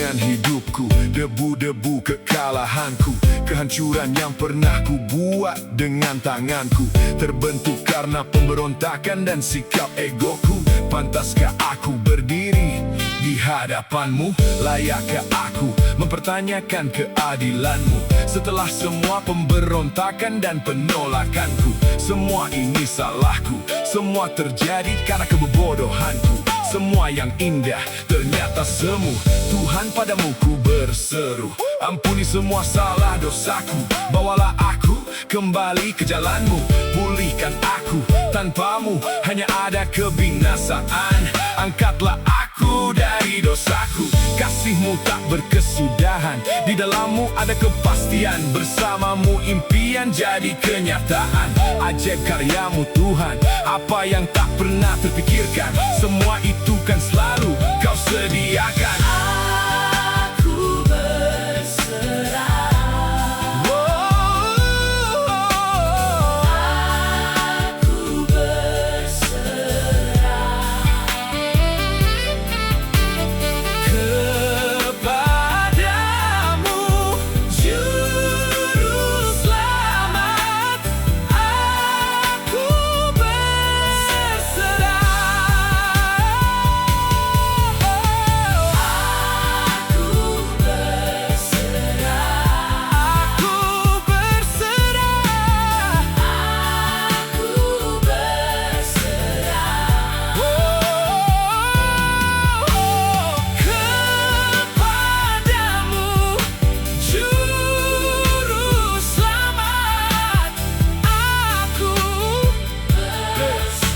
dengan hidupku, debu-debu kekalahanku, kehancuran yang pernah ku buat dengan tanganku, terbentuk karena pemberontakan dan sikap egoku. Pantaskah aku berdiri di hadapanmu? Layakkah aku mempertanyakan keadilanmu? Setelah semua pemberontakan dan penolakanku, semua ini salahku, semua terjadi karena kebodohanku. Semua yang indah ternyata semu. Tuhan, padamu ku berseru, ampuni semua salah dosaku. Bawalah aku kembali ke jalanmu, pulihkan aku. Tanpamu hanya ada kebinasaan. Angkatlah aku dari dosaku. Kasih-Mu tak berkesudahan, di dalam-Mu ada kepastian. Bersama-Mu impian jadi kenyataan. Ajaib karya-Mu Tuhan, apa yang tak pernah terpikirkan, semua itu kan selalu Kau sediakan. Aku berserah. Aku berserah Kepadamu, Juru Selamat, aku berserah.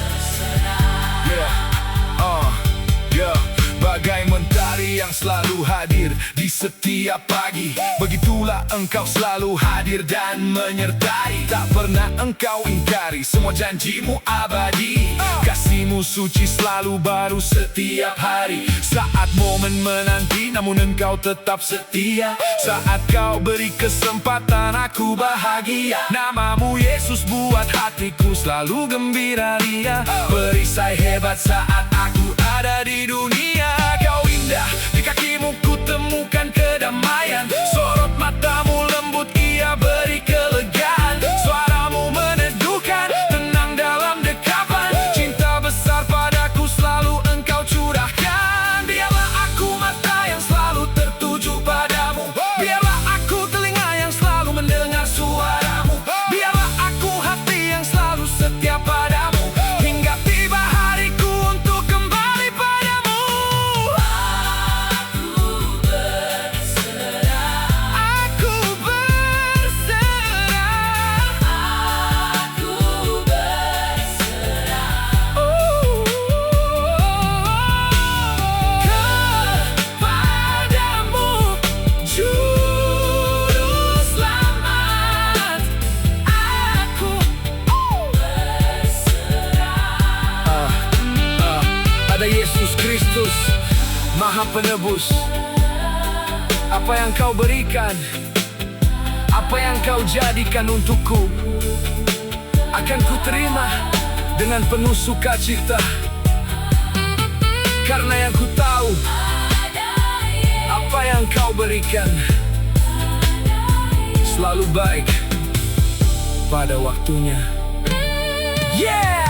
Bagai mentari yang selalu hadir di setiap pagi, begitulah Engkau selalu hadir dan menyertai. Tak pernah Engkau ingkari, semua janji-Mu abadi. Kasih-Mu suci selalu baru setiap hari. Saat momen menanti, namun Engkau tetap setia. Saat Kau beri kesempatan, aku bahagia. Nama-Mu Yesus buat hatiku selalu gembira ria. Perisai hebat saat aku ada di dunia. Kau indah, di kaki-Mu ku temukan kedamaian. Sorot mata-Mu lembut, ia beri kelegaan. Suara-Mu meneduhkan, tenang dalam dekapan. Cinta besar padaku selalu Engkau curahkan. Biarlah aku mata yang selalu tertuju padamu. Biarlah aku telinga yang selalu mendengar suara-Mu. Biarlah aku hati yang selalu setia padamu, hingga tiba hariku untuk kembali padamu. Aku berserah. Aku berserah Kepadamu, Juru Selamat, aku berserah. Pada Yesus Kristus, Maha Penebus. Apa yang Kau berikan, apa yang Kau jadikan untukku, akan ku terima dengan penuh sukacita. Karena yang ku tahu, apa yang Kau berikan selalu baik pada waktunya. Yeah!